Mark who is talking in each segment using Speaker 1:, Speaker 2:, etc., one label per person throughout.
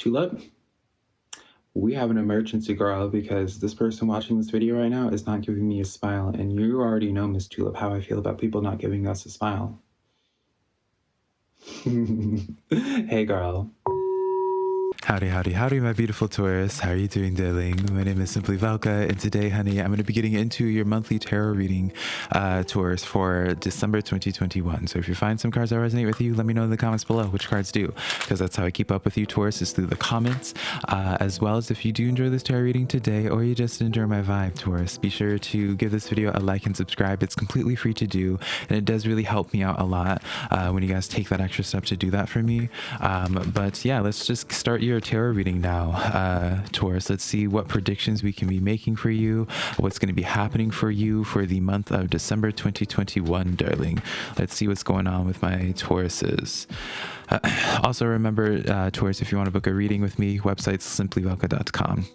Speaker 1: Tulip, we have an emergency, girl, because this person watching this video right now is not giving me a smile, and you already know, Miss Tulip, how I feel about people not giving us a smile. Hey, girl.
Speaker 2: Howdy, my beautiful Taurus. How are you doing, darling? My name is SimplyVelca, and today, honey, I'm going to be getting into your monthly tarot reading, Taurus, for December 2021. So if you find some cards that resonate with you, let me know in the comments below which cards do, because that's how I keep up with you, Taurus, is through the comments, as well as if you do enjoy this tarot reading today, or you just enjoy my vibe, Taurus, be sure to give this video a like and subscribe. It's completely free to do, and it does really help me out a lot when you guys take that extra step to do that for me. But yeah, let's just start your tarot reading now, Taurus. Let's see what predictions we can be making for you, what's going to be happening for you for the month of December 2021, darling. Let's see what's going on with my Tauruses. Also remember, Taurus, if you want to book a reading with me, website's simplyvelca.com.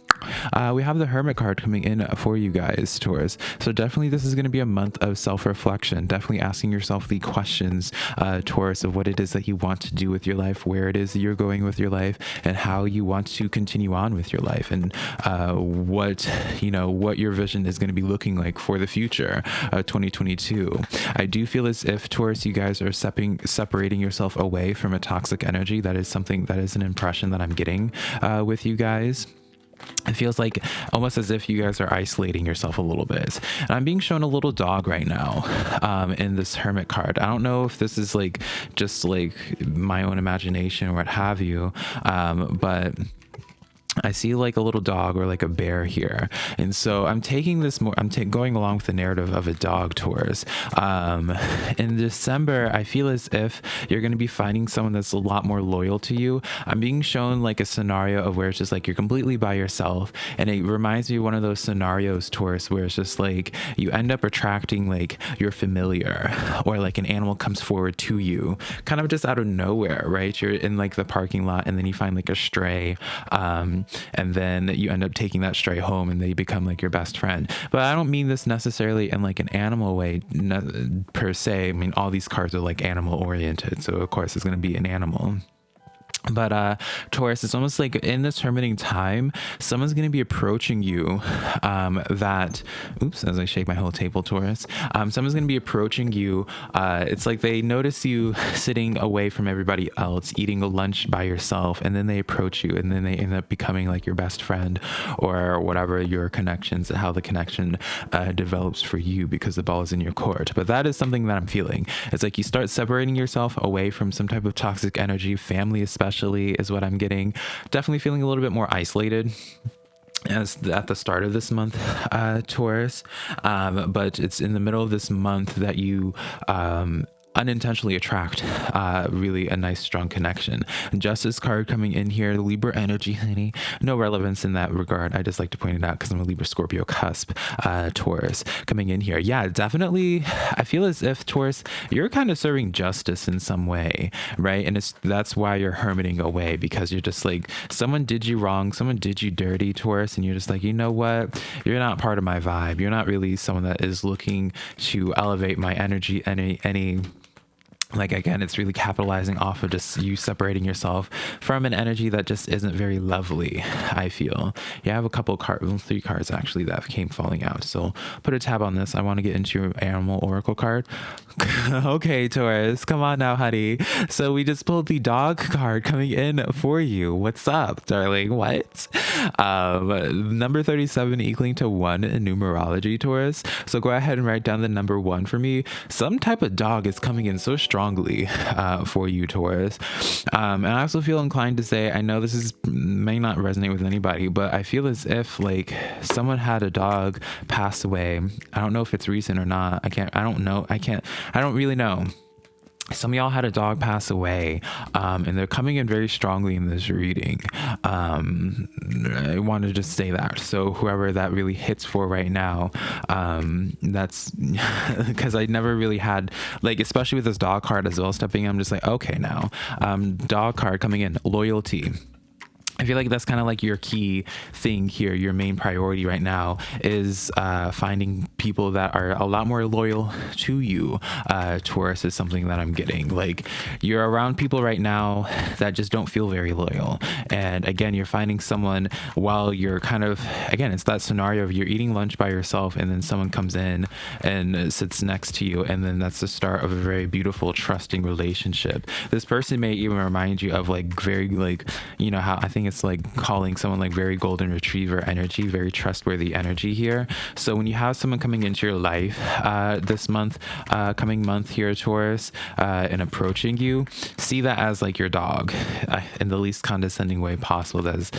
Speaker 2: We have the Hermit card coming in for you guys, Taurus. So definitely this is going to be a month of self-reflection, definitely asking yourself the questions, Taurus, of what it is that you want to do with your life, where it is that you're going with your life, and how you want to continue on with your life, and what your vision is going to be looking like for the future, 2022. I do feel as if, Taurus, you guys are separating yourself away from a toxic energy. That is an impression that I'm getting with you guys. It feels like almost as if you guys are isolating yourself a little bit. And I'm being shown a little dog right now in this Hermit card. I don't know if this is like just like my own imagination or what have you, but I see like a little dog or like a bear here. And so I'm taking this more, going along with the narrative of a dog, Taurus. In December, I feel as if you're going to be finding someone that's a lot more loyal to you. I'm being shown like a scenario of where it's just like you're completely by yourself. And it reminds me of one of those scenarios, Taurus, where it's just like you end up attracting like your familiar, or like an animal comes forward to you kind of just out of nowhere, right? You're in like the parking lot and then you find like a stray, and then you end up taking that stray home and they become like your best friend. But I don't mean this necessarily in like an animal way per se. I mean, all these cards are like animal oriented, so of course it's going to be an animal. But Taurus, it's almost like in this hermiting time, someone's going to be approaching you as I shake my whole table, Taurus, someone's going to be approaching you. It's like they notice you sitting away from everybody else, eating a lunch by yourself, and then they approach you, and then they end up becoming like your best friend, or whatever your connections, how the connection develops for you, because the ball is in your court. But that is something that I'm feeling. It's like you start separating yourself away from some type of toxic energy, family especially is what I'm getting. Definitely feeling a little bit more isolated as at the start of this month, Taurus, but it's in the middle of this month that you unintentionally attract really a nice strong connection. Justice card coming in here, the Libra energy, honey, no relevance in that regard. I just like to point it out because I'm a Libra Scorpio cusp, Taurus coming in here. Yeah, definitely I feel as if, Taurus, you're kind of serving justice in some way, right? And that's why you're hermiting away, because you're just like, someone did you wrong, someone did you dirty, Taurus, and you're just like, you know what, you're not part of my vibe, you're not really someone that is looking to elevate my energy any. Like, again, it's really capitalizing off of just you separating yourself from an energy that just isn't very lovely, I feel. Yeah, I have a couple of 3 cards actually that came falling out. So put a tab on this. I want to get into your animal oracle card. Okay, Taurus, come on now, honey. So we just pulled the dog card coming in for you. What's up, darling? What? Number 37 equaling to 1 in numerology, Taurus. So go ahead and write down the number 1 for me. Some type of dog is coming in so strongly for you, Taurus. And I also feel inclined to say, I know this may not resonate with anybody, but I feel as if like someone had a dog pass away. I don't know if it's recent or not. I don't really know. Some of y'all had a dog pass away, and they're coming in very strongly in this reading. I want to just say that. So whoever that really hits for right now, that's because I never really had, like, especially with this dog card as well stepping in, I'm just like, okay, now, dog card coming in, loyalty. I feel like that's kind of like your key thing here. Your main priority right now is finding people that are a lot more loyal to you. Taurus is something that I'm getting. Like, you're around people right now that just don't feel very loyal. And again, you're finding someone while you're kind of, again, it's that scenario of you're eating lunch by yourself and then someone comes in and sits next to you. And then that's the start of a very beautiful, trusting relationship. This person may even remind you of like very, like, you know, how I think it's like calling someone like very golden retriever energy, very trustworthy energy here. So when you have someone coming into your life this month, coming month here, Taurus, and approaching you, see that as like your dog in the least condescending way possible, as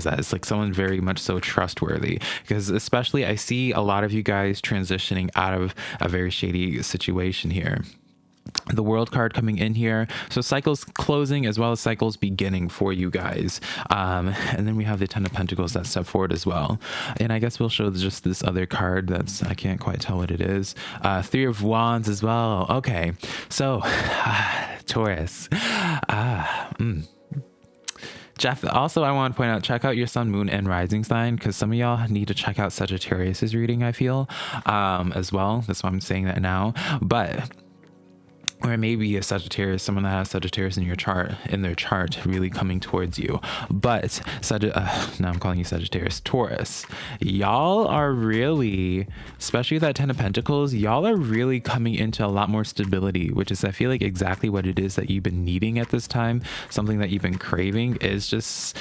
Speaker 2: that. It's like someone very much so trustworthy, because especially I see a lot of you guys transitioning out of a very shady situation here. The World card coming in here, so cycles closing as well as cycles beginning for you guys, and then we have the Ten of Pentacles that step forward as well. And I guess we'll show just this other card that's, I can't quite tell what it is. Three of Wands as well. Okay, so Taurus. Jeff, also I want to point out, check out your sun, moon, and rising sign, because some of y'all need to check out Sagittarius's reading, I feel, as well. That's why I'm saying that now. But or maybe a Sagittarius, someone that has Sagittarius in their chart, really coming towards you. But now I'm calling you Sagittarius. Taurus, y'all are really, especially that Ten of Pentacles, y'all are really coming into a lot more stability, which is, I feel like, exactly what it is that you've been needing at this time. Something that you've been craving is just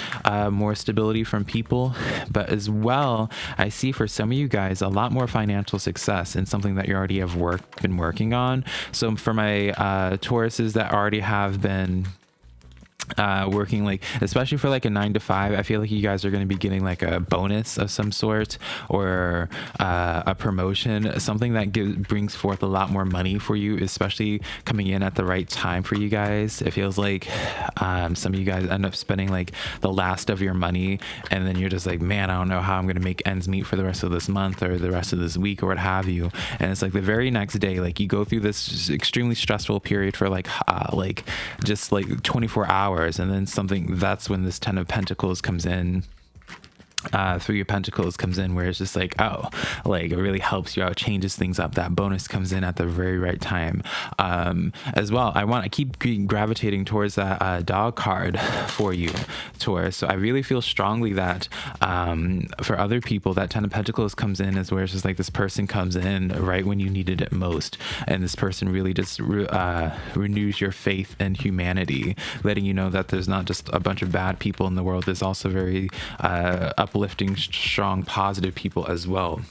Speaker 2: more stability from people. But as well, I see for some of you guys a lot more financial success in something that you already have been working on. So for my Tauruses that already have been working, like especially for like a 9 to 5, I feel like you guys are going to be getting like a bonus of some sort, or a promotion, something that brings forth a lot more money for you, especially coming in at the right time for you guys. It feels like some of you guys end up spending like the last of your money, and then you're just like, man, I don't know how I'm going to make ends meet for the rest of this month or the rest of this week or what have you. And it's like the very next day, like you go through this extremely stressful period for like just like 24 hours, and then that's when this Ten of Pentacles comes in. Three of Pentacles comes in, where it's just like, oh, like it really helps you out, changes things up. That bonus comes in at the very right time. As well, I keep gravitating towards that dog card for you, Taurus. So I really feel strongly that for other people, that Ten of Pentacles comes in as where it's just like this person comes in right when you needed it most, and this person really just renews your faith in humanity, letting you know that there's not just a bunch of bad people in the world. There's also very uplifting, strong, positive people as well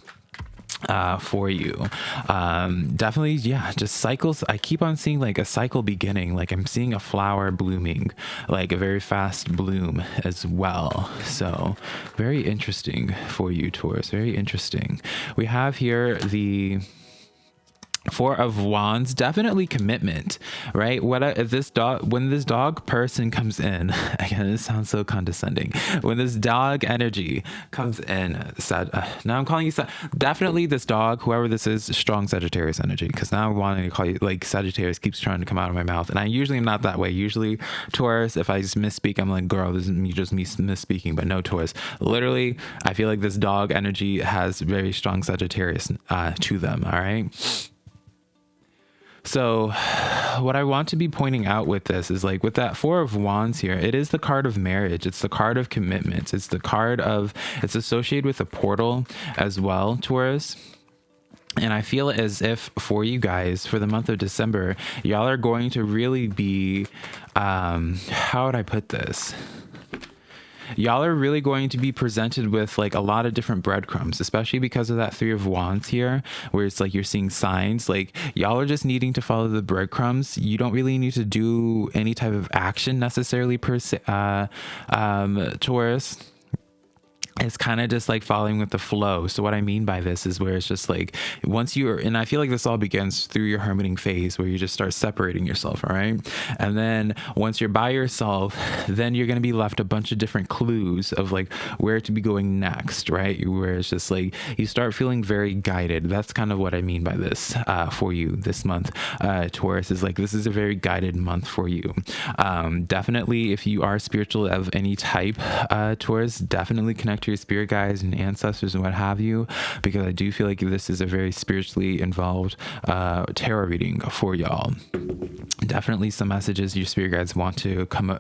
Speaker 2: for you. Definitely, yeah, just cycles. I keep on seeing like a cycle beginning, like I'm seeing a flower blooming, like a very fast bloom as well. So very interesting for you, Taurus, very interesting. We have here the Four of Wands, definitely commitment, right? When this dog person comes in, again, this sounds so condescending. When this dog energy comes in, now I'm calling you definitely this dog, whoever this is, strong Sagittarius energy. Because now I'm wanting to call you like Sagittarius keeps trying to come out of my mouth, and I usually am not that way. Usually Taurus, if I just misspeak, I'm like, girl, this is me misspeaking. But no, Taurus, literally, I feel like this dog energy has very strong Sagittarius to them. All right. So what I want to be pointing out with this is like with that Four of Wands here, it is the card of marriage. It's the card of commitments. It's associated with a portal as well, Taurus. And I feel as if for you guys, for the month of December, y'all are going to really be, how would I put this? Y'all are really going to be presented with like a lot of different breadcrumbs, especially because of that Three of Wands here, where it's like you're seeing signs. Like y'all are just needing to follow the breadcrumbs. You don't really need to do any type of action necessarily per se, Taurus. it's kind of just like following with the flow. So what I mean by this is where it's just like once you're, and I feel like this all begins through your hermiting phase where you just start separating yourself, all right? And then once you're by yourself, then you're going to be left a bunch of different clues of like where to be going next, right? Where it's just like you start feeling very guided. That's kind of what I mean by this for you this month. Taurus is like, this is a very guided month for you. Definitely, if you are spiritual of any type, Taurus, definitely connect to your spirit guides and ancestors and what have you, because I do feel like this is a very spiritually involved tarot reading for y'all. Definitely some messages your spirit guides want to come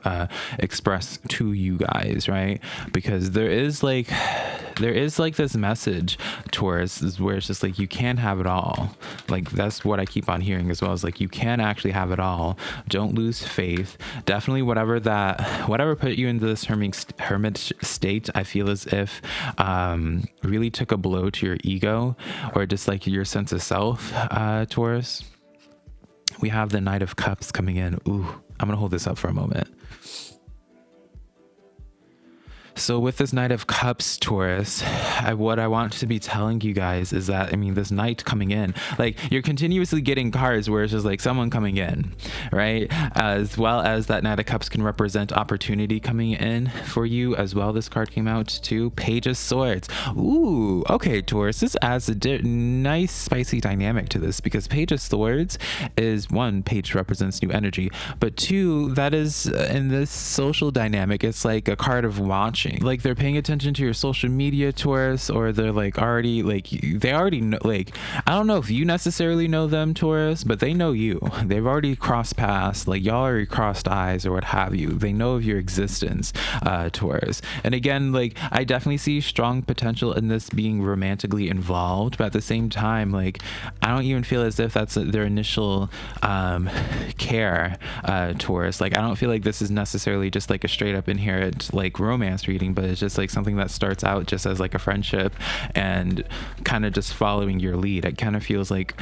Speaker 2: express to you guys, right? Because there is like this message, Taurus, is where it's just like you can have it all. Like that's what I keep on hearing as well, is like you can actually have it all. Don't lose faith. Definitely whatever put you into this hermit state, I feel as if really took a blow to your ego or just like your sense of self, Taurus. We have the Knight of Cups coming in. Ooh, I'm gonna hold this up for a moment. So with this Knight of Cups, Taurus, what I want to be telling you guys is that, I mean, this Knight coming in, like you're continuously getting cards where it's just like someone coming in, right? As well as that Knight of Cups can represent opportunity coming in for you as well. This card came out too. Page of Swords. Ooh, okay, Taurus, this adds a nice spicy dynamic to this, because Page of Swords is, one, page represents new energy, but two, that is in this social dynamic, it's like a card of watching. Like they're paying attention to your social media, Taurus, or they're like already like they already know, like I don't know if you necessarily know them, Taurus, but they know you. They've already crossed paths, like y'all already crossed eyes or what have you. They know of your existence, Taurus. And again, like I definitely see strong potential in this being romantically involved, but at the same time, like I don't even feel as if that's their initial care, Taurus. Like I don't feel like this is necessarily just like a straight up inherent like romance reading, but it's just like something that starts out just as like a friendship and kind of just following your lead. It kind of feels like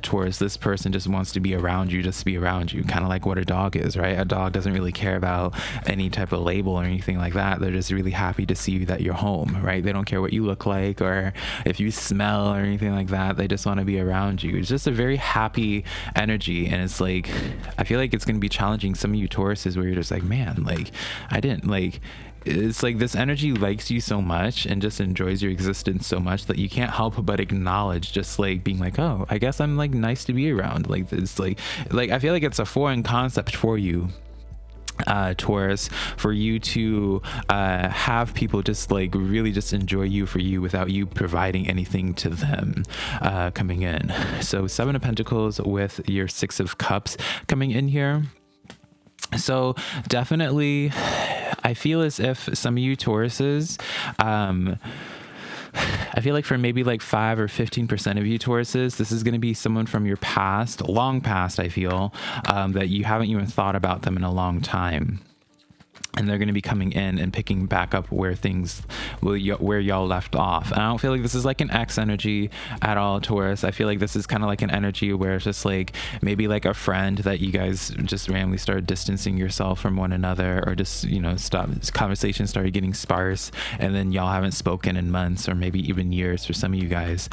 Speaker 2: Taurus, this person just wants to be around you, just to be around you, kind of like what a dog is, right? A dog doesn't really care about any type of label or anything like that. They're just really happy to see that you're home, right? They don't care what you look like or if you smell or anything like that. They just want to be around you. It's just a very happy energy, and it's like I feel like it's going to be challenging some of you Tauruses where you're just like, man, like I didn't like, it's like this energy likes you so much and just enjoys your existence so much that you can't help but acknowledge just like being like, oh, I guess I'm like nice to be around. Like it's like I feel like it's a foreign concept for you, Taurus, for you to have people just like really just enjoy you for you without you providing anything to them coming in. So 7 of Pentacles with your 6 of Cups coming in here. So definitely I feel as if some of you Tauruses, I feel like for maybe like 5 or 15% of you Tauruses, this is going to be someone from your past, long past, I feel, that you haven't even thought about them in a long time. And they're going to be coming in and picking back up where where y'all left off. And I don't feel like this is like an X energy at all, Taurus. I feel like this is kind of like an energy where it's just like maybe like a friend that you guys just randomly started distancing yourself from one another, or just, you know, conversation started getting sparse, and then y'all haven't spoken in months or maybe even years. For some of you guys,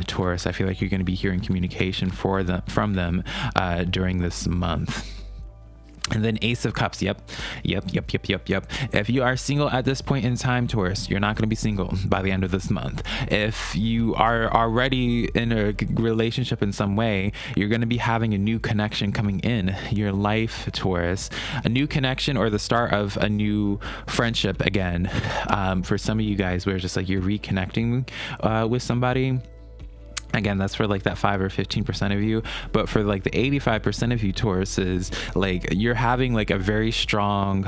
Speaker 2: Taurus, I feel like you're going to be hearing communication from them during this month. And then Ace of Cups. Yep. If you are single at this point in time, Taurus, you're not going to be single by the end of this month. If you are already in a relationship in some way, you're going to be having a new connection coming in your life, Taurus. A new connection or the start of a new friendship again. For some of you guys, where it's just like you're reconnecting with somebody. Again, that's for like that 5 or 15% of you, but for like the 85% of you Tauruses, like you're having like a very strong,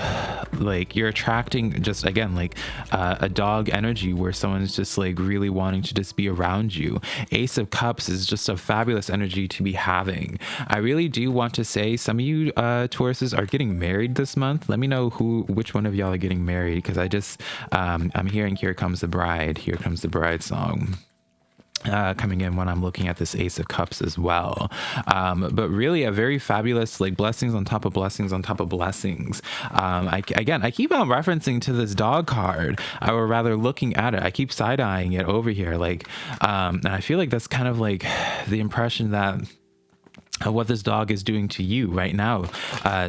Speaker 2: like you're attracting just again like a dog energy where someone's just like really wanting to just be around you. Ace of Cups is just a fabulous energy to be having. I really do want to say some of you Tauruses are getting married this month. Let me know which one of y'all are getting married, because I just I'm hearing Here Comes the Bride. Here Comes the Bride song. coming in when I'm looking at this Ace of Cups as well. But really a very fabulous, like, blessings on top of blessings on top of blessings. Again, I keep on referencing to this dog card, or rather looking at it. I keep side-eyeing it over here. Like, and I feel like that's kind of like the impression that what this dog is doing to you right now,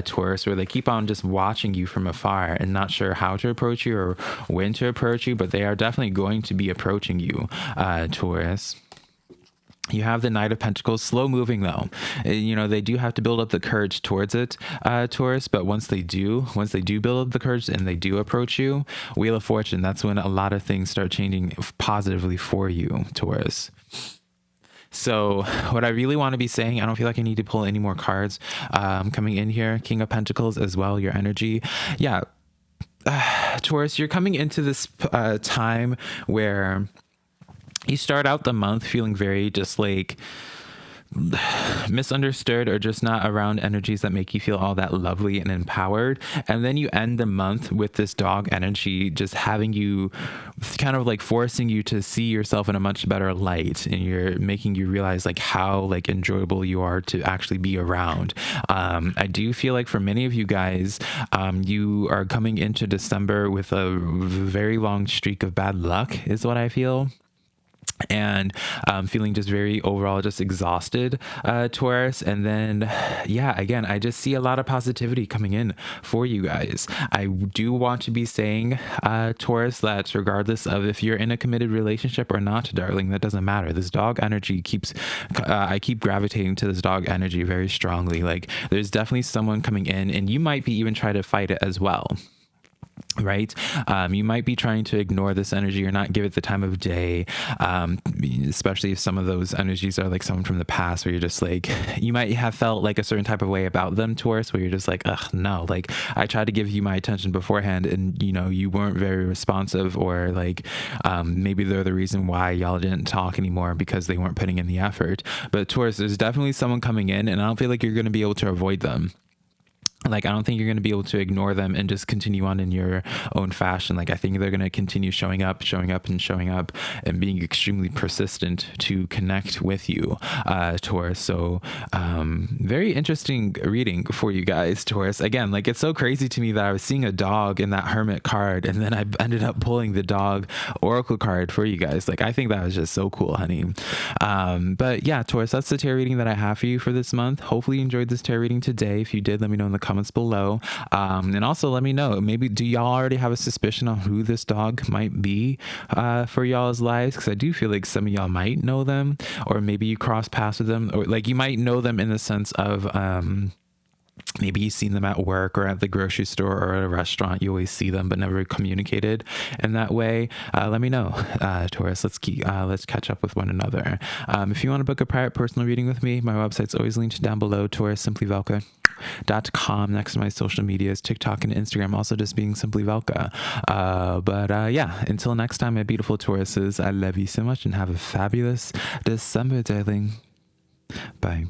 Speaker 2: Taurus, where they keep on just watching you from afar and not sure how to approach you or when to approach you, but they are definitely going to be approaching you, Taurus. You have the Knight of Pentacles, slow moving though. You know, they do have to build up the courage towards it, Taurus, but once they do build up the courage and they do approach you, Wheel of Fortune, that's when a lot of things start changing positively for you, Taurus. So what I really want to be saying, I don't feel like I need to pull any more cards coming in here. King of Pentacles as well, your energy. Yeah, Taurus, you're coming into this time where you start out the month feeling very just like misunderstood or just not around energies that make you feel all that lovely and empowered, and then you end the month with this dog energy just having you kind of like forcing you to see yourself in a much better light, and you're making you realize like how like enjoyable you are to actually be around. I do feel like for many of you guys, you are coming into December with a very long streak of bad luck is what I feel, and feeling just very overall just exhausted, Taurus. And then yeah, again, I just see a lot of positivity coming in for you guys. I do want to be saying, Taurus, that regardless of if you're in a committed relationship or not, darling, that doesn't matter. This dog energy keeps I keep gravitating to this dog energy very strongly. Like, there's definitely someone coming in, and you might be even try to fight it as well, right? You might be trying to ignore this energy or not give it the time of day, especially if some of those energies are like someone from the past, where you're just like, you might have felt like a certain type of way about them, Taurus, where you're just like, ugh, no, like, I tried to give you my attention beforehand and you know, you weren't very responsive, or like maybe they're the reason why y'all didn't talk anymore because they weren't putting in the effort. But Taurus, there's definitely someone coming in, and I don't feel like you're going to be able to avoid them. Like, I don't think you're going to be able to ignore them and just continue on in your own fashion. Like, I think they're going to continue showing up and being extremely persistent to connect with you, Taurus. So very interesting reading for you guys, Taurus. Again, like, it's so crazy to me that I was seeing a dog in that Hermit card, and then I ended up pulling the dog Oracle card for you guys. Like, I think that was just so cool, honey. But yeah, Taurus, that's the tarot reading that I have for you for this month. Hopefully you enjoyed this tarot reading today. If you did, let me know in the comments below, and also let me know, maybe do y'all already have a suspicion on who this dog might be for y'all's lives? Because I do feel like some of y'all might know them, or maybe you cross paths with them, or like you might know them in the sense of maybe you've seen them at work or at the grocery store or at a restaurant. You always see them but never communicated in that way. Let me know, Taurus. Let's catch up with one another. If you want to book a private personal reading with me, my website's always linked down below, Taurus, SimplyVelca.com. Next to my social medias, TikTok and Instagram, also just being SimplyVelca. But yeah, until next time, my beautiful Tauruses, I love you so much and have a fabulous December, darling. Bye.